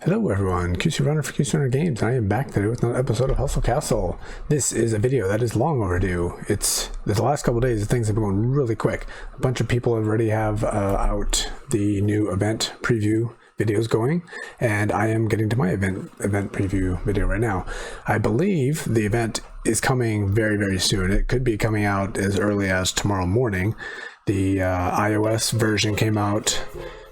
Hello everyone, QC Runner for QC Runner Games, and I am back today with another episode of Hustle Castle. This is a video that is long overdue. The last couple of days, things have been going really quick. A bunch of people already have out the new event preview videos going, and I am getting to my event preview video right now. I believe the event is coming very, very soon. It could be coming out as early as tomorrow morning. The iOS version came out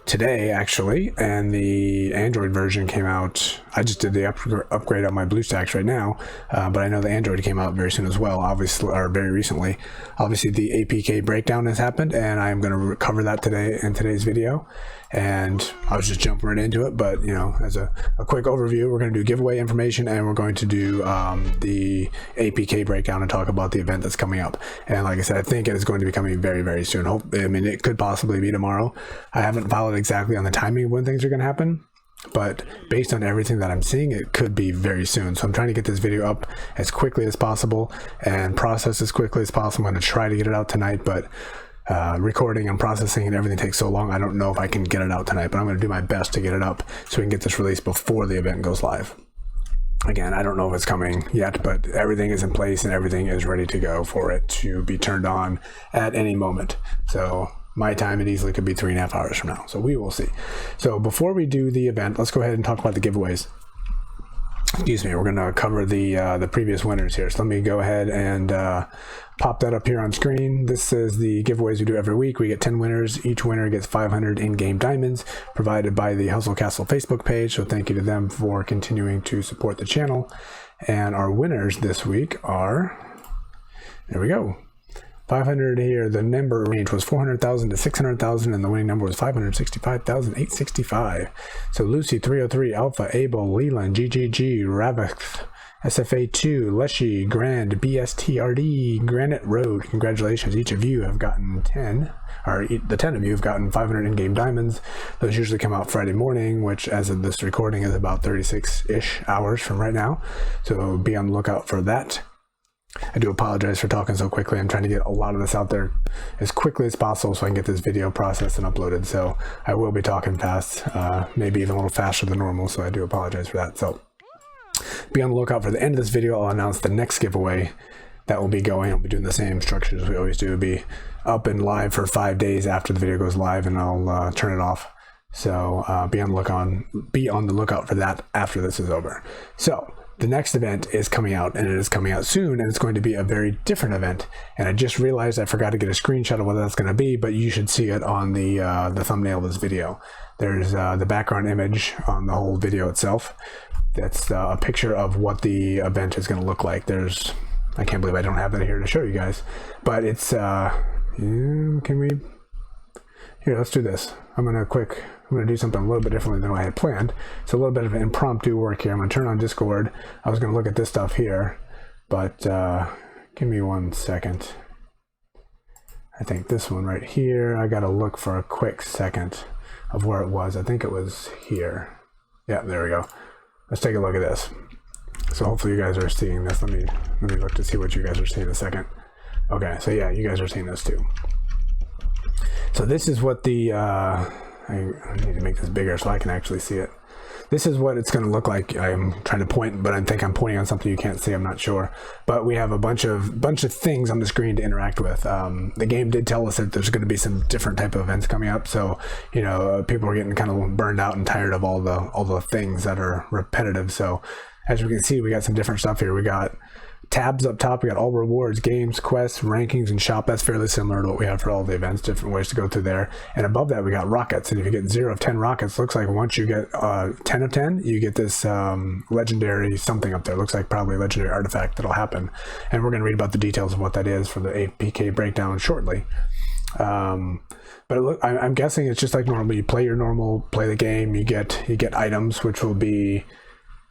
today actually, and the Android version came out. I just did the upgrade on my BlueStacks right now, but I know the Android came out very soon as well, obviously, or very recently. Obviously the APK breakdown has happened, and I am going to cover that today in today's video. And I was just jumping right into it, but you know, as a quick overview, we're going to do giveaway information, and we're going to do the APK breakdown and talk about the event that's coming up. And like I said, I think it is going to be coming very, very soon. I mean, it could possibly be tomorrow. I haven't followed exactly on the timing of when things are going to happen, but based on everything that I'm seeing, it could be very soon. So I'm trying to get this video up as quickly as possible and process as quickly as possible. I'm going to try to get it out tonight, but recording and processing and everything takes so long, I don't know if I can get it out tonight, but I'm going to do my best to get it up so we can get this released before the event goes live. Again, I don't know if it's coming yet, but everything is in place and everything is ready to go for it to be turned on at any moment. So my time, it easily could be 3.5 hours from now. So we will see. So before we do the event, let's go ahead and talk about the giveaways. Excuse me, we're going to cover the previous winners here. So let me go ahead and pop that up here on screen. This is the giveaways we do every week. We get 10 winners. Each winner gets 500 in-game diamonds provided by the Hustle Castle Facebook page. So thank you to them for continuing to support the channel. And our winners this week are, there we go, 500 here. The number range was 400,000 to 600,000, and the winning number was 565,865. So Lucy 303, Alpha, Abel, Leland, GGG, Ravix, SFA2, Leshy, Grand, BSTRD, Granite Road. Congratulations, each of you have gotten 10, or the 10 of you have gotten 500 in-game diamonds. Those usually come out Friday morning, which as of this recording is about 36-ish hours from right now. So be on the lookout for that. I do apologize for talking so quickly. I'm trying to get a lot of this out there as quickly as possible so I can get this video processed and uploaded. So I will be talking fast, maybe even a little faster than normal. So I do apologize for that. So be on the lookout for the end of this video. I'll announce the next giveaway that will be going. I'll be doing the same structure as we always do. It'll be up and live for 5 days after the video goes live, and I'll turn it off. So be on the lookout for that after this is over. So the next event is coming out, and it is coming out soon, and it's going to be a very different event. And I just realized I forgot to get a screenshot of what that's going to be, but you should see it on the thumbnail of this video. There's the background image on the whole video itself. That's a picture of what the event is going to look like. I can't believe I don't have that here to show you guys, but it's here, let's do this. I'm going to do something a little bit differently than what I had planned. It's a little bit of an impromptu work here. I'm going to turn on Discord. I was going to look at this stuff here, but give me 1 second. I think this one right here, I got to look for a quick second of where it was. I think it was here. Yeah, there we go. Let's take a look at this. So hopefully you guys are seeing this. Let me look to see what you guys are seeing in a second. Okay, so yeah, you guys are seeing this too. So this is what the I need to make this bigger so I can actually see it. This is what it's going to look like. I'm trying to point, but I think I'm pointing on something you can't see. I'm not sure, but we have a bunch of things on the screen to interact with. The game did tell us that there's going to be some different type of events coming up. So you know, people are getting kind of burned out and tired of all the things that are repetitive. So as we can see, we got some different stuff here. We got tabs up top. We got all rewards, games, quests, rankings, and shop. That's fairly similar to what we have for all the events, different ways to go through there. And above that, we got rockets. And if you get 0 of 10 rockets, looks like once you get 10 of 10, you get this legendary something up there. Looks like probably a legendary artifact that'll happen. And we're going to read about the details of what that is for the APK breakdown shortly. But I'm guessing it's just like normal. You play the game, you get items, which will be,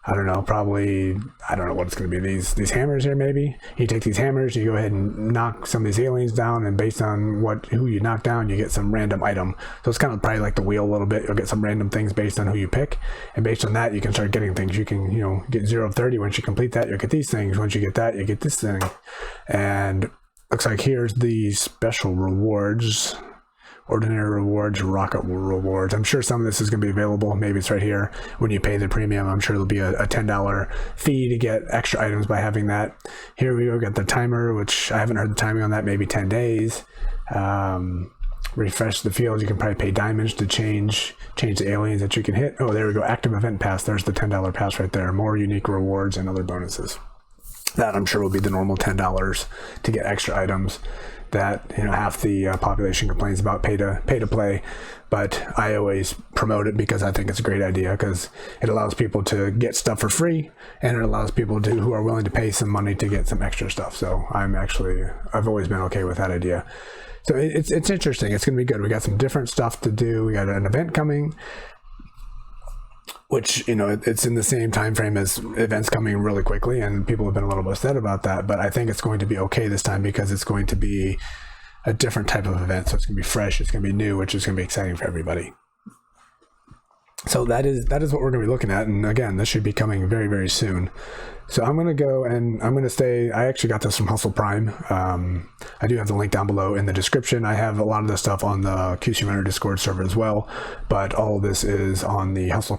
I don't know, probably, I don't know what it's going to be. These hammers here, maybe. You take these hammers, you go ahead and knock some of these aliens down, and based on who you knock down, you get some random item. So it's kind of probably like the wheel a little bit. You'll get some random things based on who you pick, and based on that, you can start getting things. You can, you know, get 0 of 30. Once you complete that, you'll get these things. Once you get that, you get this thing. And looks like here's the special rewards, ordinary rewards, rocket rewards. I'm sure some of this is going to be available. Maybe it's right here when you pay the premium. I'm sure there'll be a $10 fee to get extra items by having that. Here we go, got the timer, which I haven't heard the timing on that, maybe 10 days. Refresh the field. You can probably pay diamonds to change the aliens that you can hit. Oh, there we go. Active event pass. There's the $10 pass right there. More unique rewards and other bonuses. That I'm sure will be the normal $10 to get extra items that, you know, half the population complains about pay to play, but I always promote it because I think it's a great idea, because it allows people to get stuff for free, and it allows people to who are willing to pay some money to get some extra stuff. So I've always been okay with that idea. So it's interesting. It's going to be good. We got some different stuff to do. We got an event coming, which, you know, it's in the same time frame as events coming really quickly, and people have been a little bit upset about that, but I think it's going to be okay this time because it's going to be a different type of event. So it's going to be fresh, it's going to be new, which is going to be exciting for everybody. So that is what we're going to be looking at, and again, this should be coming very, very soon. So I'm going to go and I'm going to stay. I actually got this from Hustle Prime. I do have the link down below in the description. I have a lot of this stuff on the QC Runner Discord server as well, but all of this is on the Hustle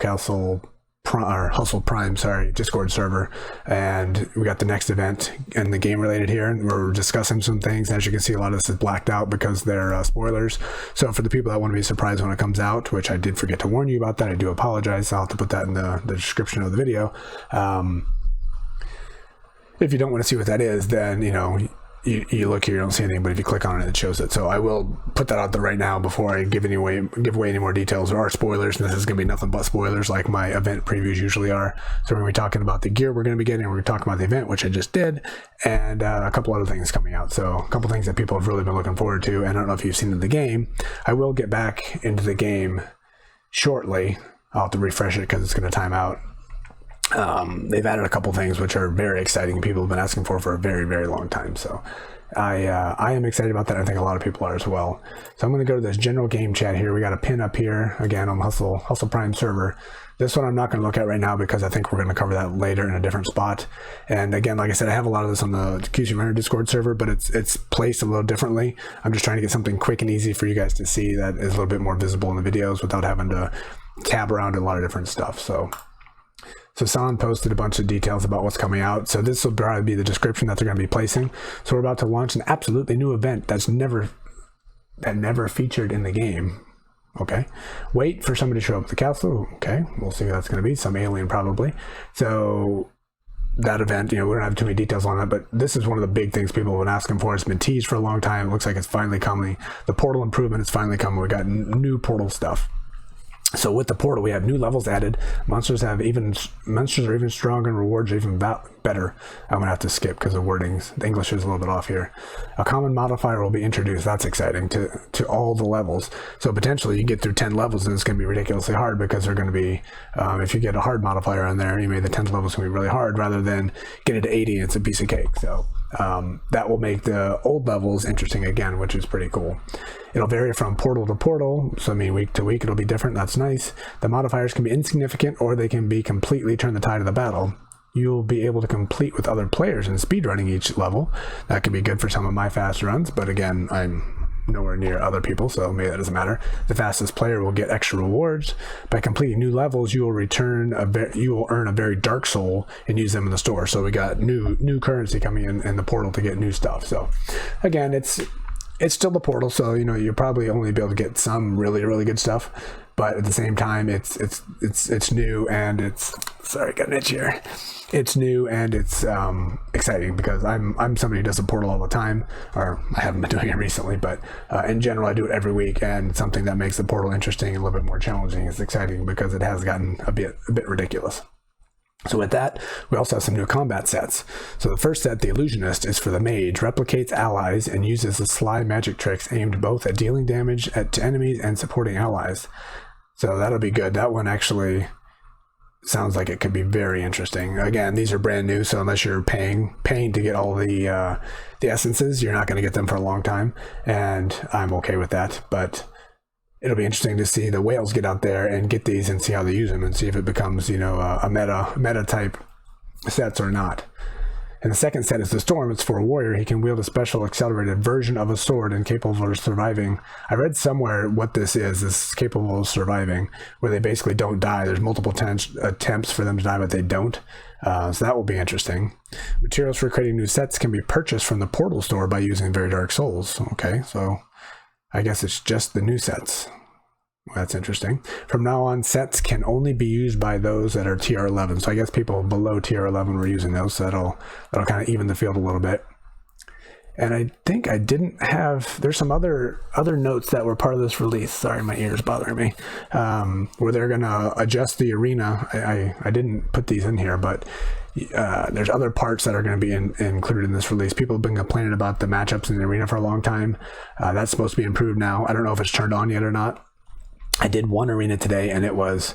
Prime, Discord server. And we got the next event and the game related here, and we're discussing some things. As you can see, a lot of this is blacked out because they're spoilers. So for the people that want to be surprised when it comes out, which I did forget to warn you about that, I do apologize. I'll have to put that in the description of the video. If you don't want to see what that is, then, you know, you look here, you don't see anything, but if you click on it, it shows it. So I will put that out there right now before I give away any more details. There are spoilers, and this is going to be nothing but spoilers like my event previews usually are. So we're going to be talking about the gear we're going to be getting, we're going to talk about the event, which I just did, and a couple other things coming out. So a couple things that people have really been looking forward to, and I don't know if you've seen in the game. I will get back into the game shortly. I'll have to refresh it because it's going to time out. They've added a couple things which are very exciting. People have been asking for a very, very long time. So I am excited about that. I think a lot of people are as well. So I'm going to go to this general game chat here. We got a pin up here again on the Hustle Prime server. This one I'm not going to look at right now because I think we're going to cover that later in a different spot. And again, like I said, I have a lot of this on the QC Runner Discord server, but it's placed a little differently. I'm just trying to get something quick and easy for you guys to see that is a little bit more visible in the videos without having to tab around a lot of different stuff. So San posted a bunch of details about what's coming out. So this will probably be the description that they're going to be placing. So we're about to launch an absolutely new event that never featured in the game. Okay. Wait for somebody to show up at the castle. Okay. We'll see who that's going to be. Some alien probably. So that event, you know, we don't have too many details on that, but this is one of the big things people have been asking for. It's been teased for a long time. It looks like it's finally coming. The portal improvement is finally coming. We got new portal stuff. So with the portal, we have new levels added. Monsters are even stronger, and rewards are even better. I'm gonna have to skip because the wordings, the English is a little bit off here. A common modifier will be introduced. That's exciting to all the levels. So potentially you get through 10 levels and it's gonna be ridiculously hard because they're gonna be, if you get a hard modifier on there, you made the 10th level is gonna be really hard rather than get it to 80 and it's a piece of cake. So that will make the old levels interesting again, which is pretty cool. It'll vary from portal to portal, so I mean week to week it'll be different. That's nice. The modifiers can be insignificant or they can be completely turn the tide of the battle. You'll be able to complete with other players and speedrunning each level. That can be good for some of my fast runs, but again, I'm nowhere near other people, so maybe that doesn't matter. The fastest player will get extra rewards. By completing new levels, you will earn a very dark soul and use them in the store. So we got new currency coming in the portal to get new stuff. So again, it's still the portal, so you know you'll probably only be able to get some really, really good stuff, but at the same time it's new, and it's, sorry, got an itch here. It's new and it's exciting because I'm somebody who does the portal all the time, or I haven't been doing it recently, but in general I do it every week, and something that makes the portal interesting and a little bit more challenging is exciting because it has gotten a bit ridiculous. So with that, we also have some new combat sets. So the first set, the Illusionist, is for the mage, replicates allies, and uses the sly magic tricks aimed both at dealing damage to enemies and supporting allies. So that'll be good. That one actually sounds like it could be very interesting. Again, these are brand new, so unless you're paying to get all the essences, you're not going to get them for a long time, and I'm okay with that. But it'll be interesting to see the whales get out there and get these and see how they use them and see if it becomes, you know, a meta type sets or not. And the second set is the Storm. It's for a warrior. He can wield a special accelerated version of a sword and capable of surviving. I read somewhere what this is capable of surviving, where they basically don't die. There's multiple attempts for them to die, but they don't. So that will be interesting. Materials for creating new sets can be purchased from the Portal store by using Very Dark Souls. Okay, so I guess it's just the new sets. Well, that's interesting. From now on, sets can only be used by those that are tier 11. So I guess people below tier 11 were using those, so that'll kind of even the field a little bit. And I think I didn't have, there's some other notes that were part of this release. Sorry, my ear's bothering me. Where they're going to adjust the arena. I didn't put these in here, but there's other parts that are going to be included in this release. People have been complaining about the matchups in the arena for a long time. That's supposed to be improved now. I don't know if it's turned on yet or not. I did one arena today, and it was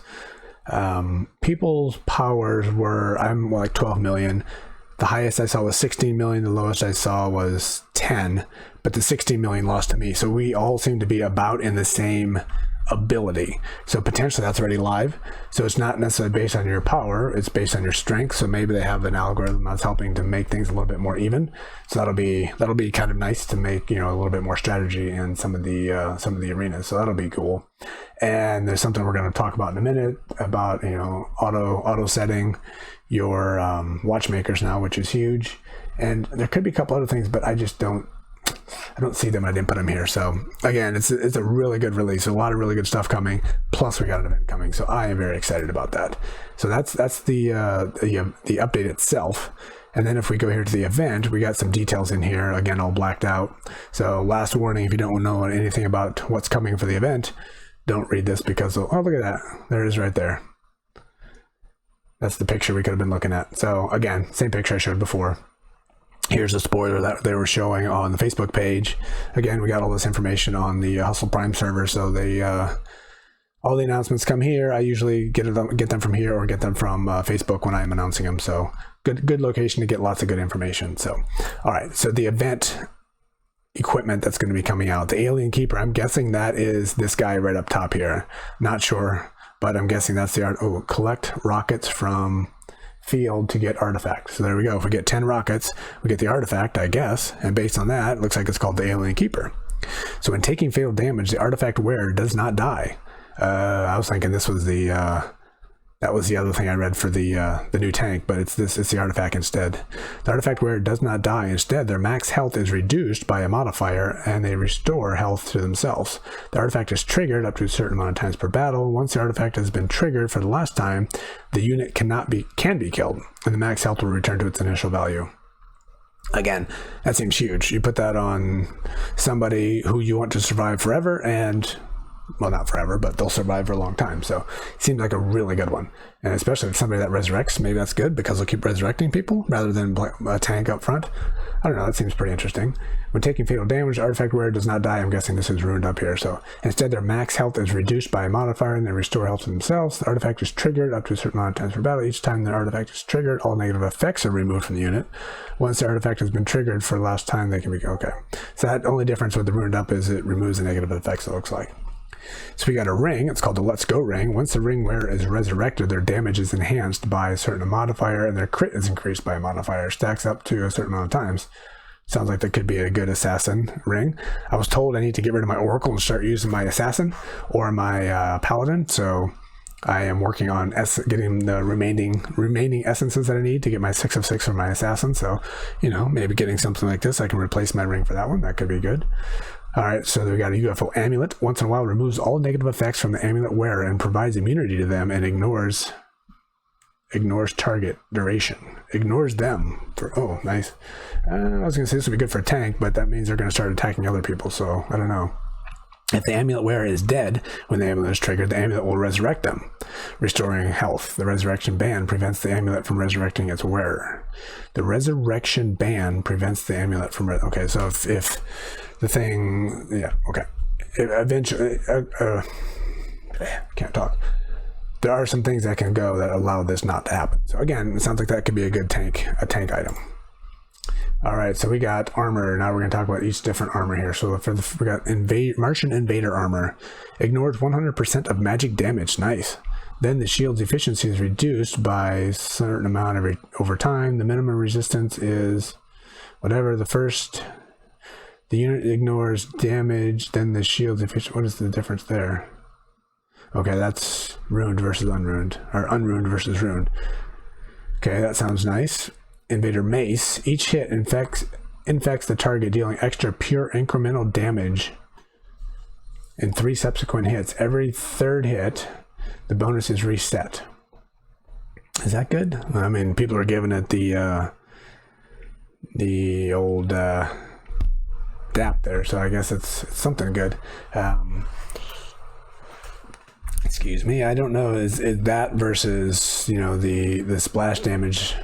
people's powers were, I'm like 12 million. The highest I saw was 16 million. The lowest I saw was 10, but the 16 million lost to me. So we all seem to be about in the same ability. So potentially that's already live. So it's not necessarily based on your power, it's based on your strength. So maybe they have an algorithm that's helping to make things a little bit more even. So that'll be kind of nice to make, you know, a little bit more strategy in some of the arenas. So that'll be cool. And there's something we're going to talk about in a minute about, you know, auto setting your watchmakers now, which is huge. And there could be a couple other things, but I don't see them. I didn't put them here. So again, it's a really good release. A lot of really good stuff coming. Plus we got an event coming. So I am very excited about that. So that's the update itself. And then if we go here to the event, we got some details in here. Again, all blacked out. So last warning, if you don't know anything about what's coming for the event, don't read this because, oh, look at that. There it is right there. That's the picture we could have been looking at. So again, same picture I showed before. Here's a spoiler that they were showing on the Facebook page. Again, we got all this information on the Hustle Prime server, so they all the announcements come here. I usually get them from here or get them from Facebook when I'm announcing them. So good location to get lots of good information. So all right, so the event equipment that's going to be coming out, the Alien Keeper. I'm guessing that is this guy right up top here. Not sure, but I'm guessing that's the art. Oh, collect rockets from field to get artifact. So there we go. If we get 10 rockets, we get the artifact, I guess. And based on that, it looks like it's called the Alien Keeper. So when taking fatal damage, the artifact wearer does not die. I was thinking this was that was the other thing I read for the new tank, but it's the artifact instead. The artifact wearer does not die. Instead, their max health is reduced by a modifier, and they restore health to themselves. The artifact is triggered up to a certain amount of times per battle. Once the artifact has been triggered for the last time, the unit can be killed, and the max health will return to its initial value. Again, that seems huge. You put that on somebody who you want to survive forever, and well, not forever, but they'll survive for a long time. So it seems like a really good one. And especially if somebody that resurrects, maybe that's good because they'll keep resurrecting people rather than a tank up front. I don't know, that seems pretty interesting. When taking fatal damage, the artifact wearer does not die. I'm guessing this is ruined up here. So instead, their max health is reduced by a modifier and they restore health to themselves. The artifact is triggered up to a certain amount of times per battle. Each time the artifact is triggered, all negative effects are removed from the unit. Once the artifact has been triggered for the last time, they can be okay. So that only difference with the ruined up is it removes the negative effects, it looks like. So we got a ring. It's called the Let's Go ring. Once the ring wearer is resurrected, their damage is enhanced by a certain modifier and their crit is increased by a modifier. Stacks up to a certain amount of times. Sounds like that could be a good assassin ring. I was told I need to get rid of my Oracle and start using my assassin or my paladin. So I am working on getting the remaining essences that I need to get my 6 of 6 for my assassin. So, you know, maybe getting something like this, I can replace my ring for that one. That could be good. All right, so we got a UFO amulet. Once in a while, removes all negative effects from the amulet wearer and provides immunity to them and ignores target duration. Ignores them. Oh, nice. I was going to say this would be good for a tank, but that means they're going to start attacking other people, so I don't know. If the amulet wearer is dead when the amulet is triggered, the amulet will resurrect them, restoring health. The resurrection ban prevents the amulet from resurrecting its wearer. The resurrection ban prevents the amulet from... Okay, so if the thing... Yeah, okay. Eventually... can't talk. There are some things that can go that allow this not to happen. So again, it sounds like that could be a good tank item. All right, so we got armor. Now we're going to talk about each different armor here. So we got Martian Invader armor. Ignores 100% of magic damage. Nice. Then the shield's efficiency is reduced by a certain amount over time. The minimum resistance is whatever. The unit ignores damage, then the shield's efficiency. What is the difference there? Okay, that's ruined versus unruined, or unruined versus ruined. Okay, that sounds nice. Invader Mace. Each hit infects the target, dealing extra pure incremental damage in 3 subsequent hits. Every 3rd hit, the bonus is reset. Is that good? I mean, people are giving it the old DAP there, so I guess it's something good. Excuse me, I don't know, is that versus, you know, the splash damage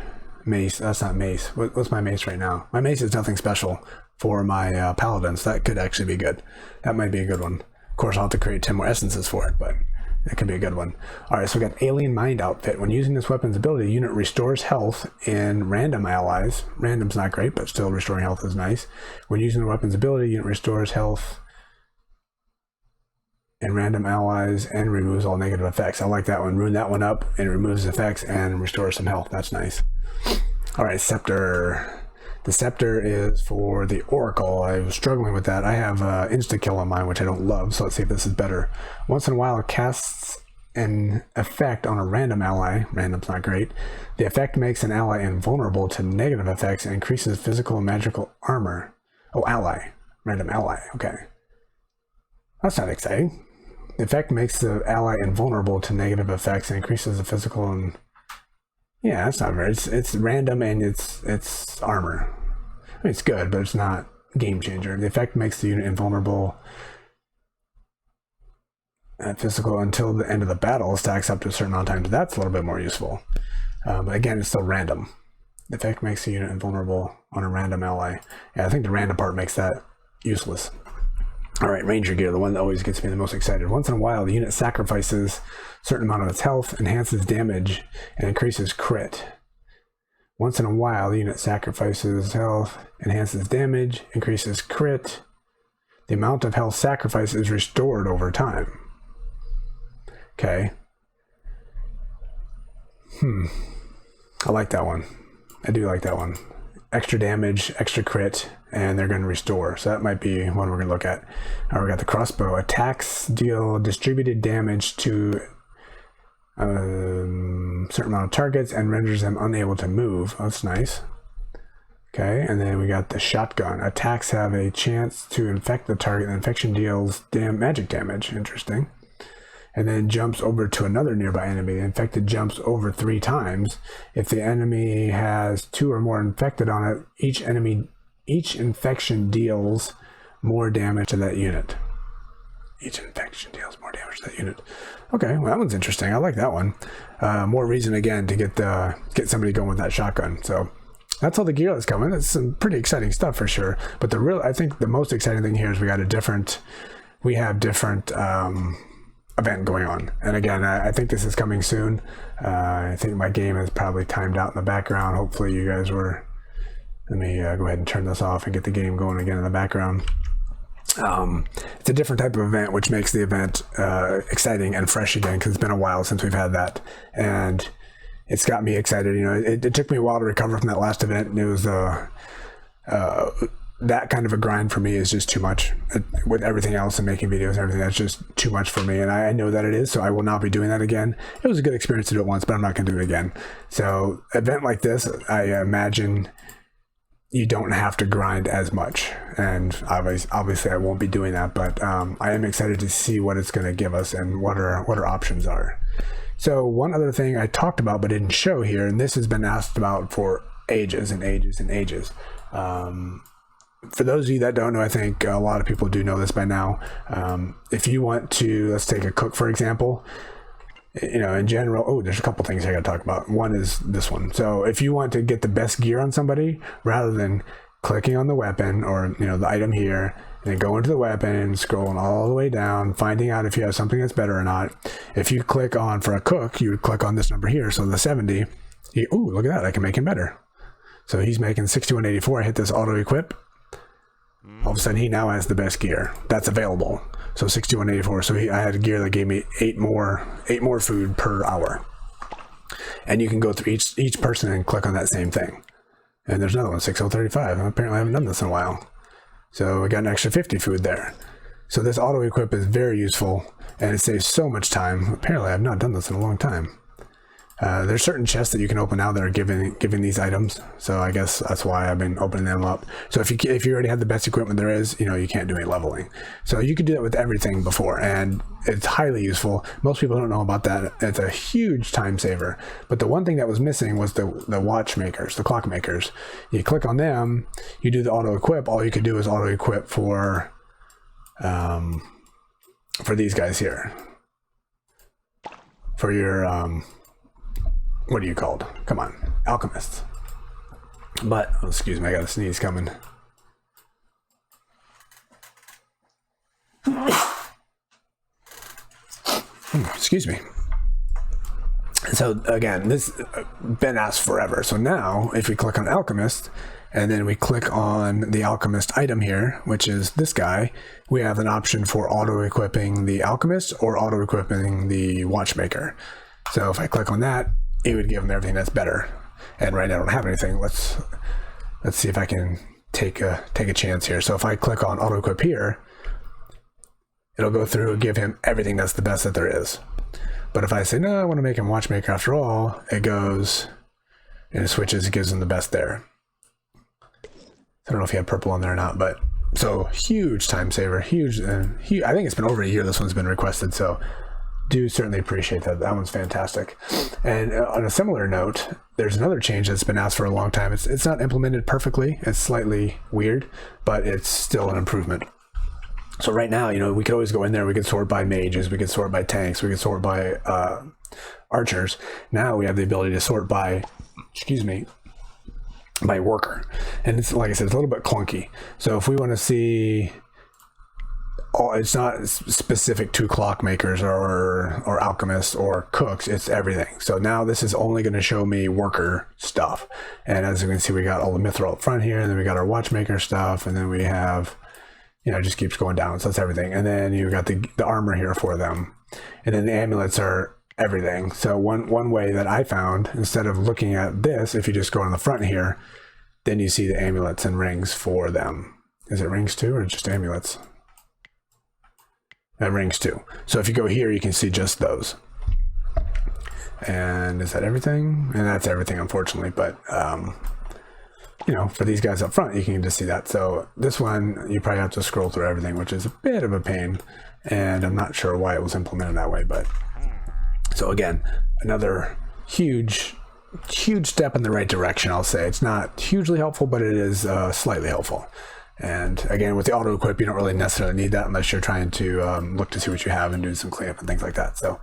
mace? That's not mace. What's my mace right now? My mace is nothing special for my paladins. That could actually be good. That might be a good one. Of course, I'll have to create 10 more essences for it, but it could be a good one. Alright, so we got Alien Mind Outfit. When using this weapon's ability, the unit restores health in random allies. Random's not great, but still restoring health is nice. When using the weapon's ability, the unit restores health and random allies and removes all negative effects. I like that one. Ruin that one up and it removes effects and restores some health. That's nice. Alright, Scepter. The Scepter is for the Oracle. I was struggling with that. I have insta-kill on mine, which I don't love, so let's see if this is better. Once in a while, it casts an effect on a random ally. Random's not great. The effect makes an ally invulnerable to negative effects and increases physical and magical armor. Oh, ally. Random ally. Okay. That's not exciting. The effect makes the ally invulnerable to negative effects and increases the physical and... Yeah, that's not very... It's random and it's armor. I mean, it's good, but it's not game changer. The effect makes the unit invulnerable physical until the end of the battle. Stacks up to a certain amount of times. That's a little bit more useful. But again, it's still random. The effect makes the unit invulnerable on a random ally. Yeah, I think the random part makes that useless. Alright, Ranger Gear, the one that always gets me the most excited. Once in a while, the unit sacrifices a certain amount of its health, enhances damage, and increases crit. Once in a while, the unit sacrifices health, enhances damage, increases crit. The amount of health sacrifice is restored over time. Okay. I like that one. I do like that one. Extra damage, extra crit, and they're going to restore. So that might be one we're going to look at. We got the crossbow. Attacks deal distributed damage to a certain amount of targets and renders them unable to move. That's nice. Okay, and then we got the shotgun. Attacks have a chance to infect the target. The infection deals magic damage. Interesting. And then jumps over to another nearby enemy. The infected jumps over 3 times. If the enemy has 2 or more infected on it, each infection deals more damage to that unit. Each infection deals more damage to that unit. Okay, well, that one's interesting. I like that one. More reason again to get somebody going with that shotgun. So that's all the gear that's coming. It's some pretty exciting stuff for sure. But I think the most exciting thing here is we have different event going on. And again, I think this is coming soon. I think my game is probably timed out in the background. Hopefully you guys were... Let me go ahead and turn this off and get the game going again in the background. It's a different type of event, which makes the event exciting and fresh again, because it's been a while since we've had that. And it's got me excited. You know, it took me a while to recover from that last event, and it was that kind of a grind for me is just too much with everything else and making videos and everything. That's just too much for me, and I know that it is, so I will not be doing that again. It was a good experience to do it once, but I'm not going to do it again. So event like this, I imagine you don't have to grind as much, and obviously I won't be doing that, but I am excited to see what it's going to give us and what our options are. So one other thing I talked about but didn't show here, and this has been asked about for ages and ages and ages. For those of you that don't know, I think a lot of people do know this by now. If you want to, let's take a cook for example. You know, in general, there's a couple things I got to talk about. One is this one. So if you want to get the best gear on somebody, rather than clicking on the weapon or, you know, the item here, and then go into the weapon and scrolling all the way down, finding out if you have something that's better or not. If you click on for a cook, you would click on this number here. So the 70, look at that. I can make him better. So he's making 6184. I hit this auto equip. all of a sudden he now has the best gear that's available. So 6184. So I had a gear that gave me eight more food per hour. And you can go through each person and click on that same thing. And there's another one, 6035. Apparently I haven't done this in a while. So we got an extra 50 food there. So this auto equip is very useful and it saves so much time. Apparently I've not done this in a long time. There's certain chests that you can open now that are giving these items, so I guess that's why I've been opening them up. So if you already have the best equipment there is, you can't do any leveling. So you could do it with everything before, and it's highly useful. Most people don't know about that. It's a huge time saver. But the one thing that was missing was the watchmakers, the clock makers. You click on them, you do the auto equip. All you could do is auto equip for these guys here. For your what are you called? Come on, alchemists. But excuse me, I got a sneeze coming. Excuse me. So again, this been asked forever. So now, if we click on alchemist, and then we click on the alchemist item here, which is this guy, we have an option for auto equipping the alchemist or auto equipping the watchmaker. So if I click on that, it would give them everything that's better. And right now I don't have anything. Let's see if I can take a chance here. So if I click on auto equip here, it'll go through and give him everything that's the best that there is. But if I say no, I want to make him watchmaker after all, it goes and it switches, it gives him the best there. I don't know if you have purple on there or not, but so huge time saver, huge. I think it's been over a year this one's been requested, so do certainly appreciate that. That one's fantastic. And on a similar note, there's another change that's been asked for a long time. It's not implemented perfectly. It's slightly weird, but it's still an improvement. So right now, we could always go in there. We could sort by mages. We could sort by tanks. We could sort by archers. Now we have the ability to sort by, by worker. And it's, like I said, it's a little bit clunky. So if we want to see, it's not specific to clockmakers or alchemists or cooks, it's everything. So now this is only going to show me worker stuff. And as you can see, we got all the mithril up front here, and then we got our watchmaker stuff, and then we have, it just keeps going down. So that's everything. And then you got the armor here for them. And then the amulets are everything. So one way that I found, instead of looking at this, if you just go on the front here, then you see the amulets and rings for them. Is it rings too, or just amulets? Rings too. So if you go here, you can see just those. And is that everything? And that's everything, unfortunately. But for these guys up front, you can just see that. So this one, you probably have to scroll through everything, which is a bit of a pain. And I'm not sure why it was implemented that way. But so again, another huge step in the right direction, I'll say. It's not hugely helpful, but it is slightly helpful. And again, with the auto equip, you don't really necessarily need that unless you're trying to look to see what you have and do some cleanup and things like that. So,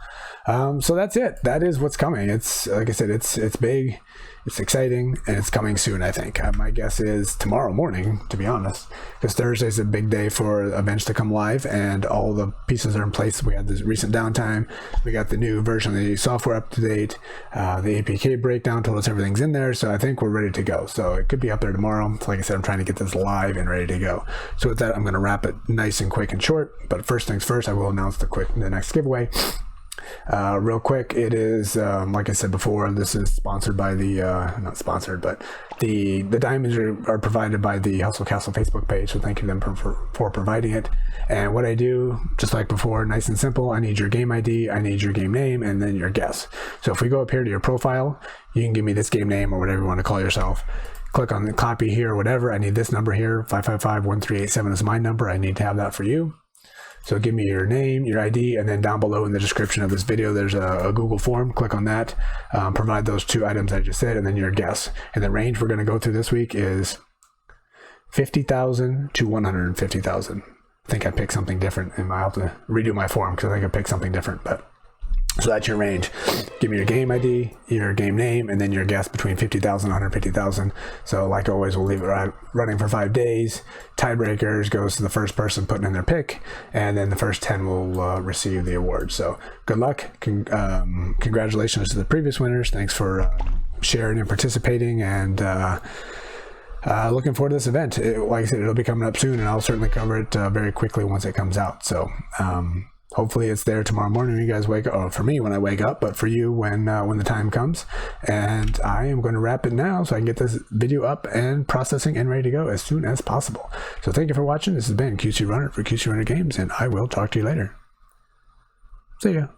so that's it. That is what's coming. It's, like I said, it's big, it's exciting, and it's coming soon, I think. My guess is tomorrow morning, to be honest, because Thursday's a big day for events to come live, and all the pieces are in place. We had this recent downtime. We got the new version of the software up to date. The APK breakdown told us everything's in there, so I think we're ready to go. So it could be up there tomorrow. So like I said, I'm trying to get this live and ready to go. So with that, I'm going to wrap it nice and quick and short. But first things first, I will announce the next giveaway. Real quick, it is like I said before, this is sponsored by the not sponsored, but the diamonds are provided by the Hustle Castle Facebook page, so thank you to them for providing it. And what I do, just like before, nice and simple, I need your game ID, I need your game name, and then your guess. So if we go up here to your profile, you can give me this game name or whatever you want to call yourself. Click on the copy here or whatever. I need this number here, 555-1387 is my number. I need to have that for you. So give me your name, your ID, and then down below in the description of this video, there's a Google form. Click on that, provide those two items I just said, and then your guess. And the range we're going to go through this week is 50,000 to 150,000. I think I picked something different, and I'll have to redo my form because I think I picked something different. But so that's your range. Give me your game ID, your game name, and then your guess between 50,000 and 150,000. So like always, we'll leave it running for 5 days. Tiebreakers goes to the first person putting in their pick, and then the first 10 will receive the award. So good luck. Congratulations to the previous winners. Thanks for sharing and participating, and looking forward to this event. Like I said, it'll be coming up soon, and I'll certainly cover it very quickly once it comes out. So hopefully it's there tomorrow morning when you guys wake up, or for me when I wake up, but for you when the time comes. And I am going to wrap it now so I can get this video up and processing and ready to go as soon as possible. So thank you for watching. This has been QC Runner for QC Runner Games, and I will talk to you later. See ya.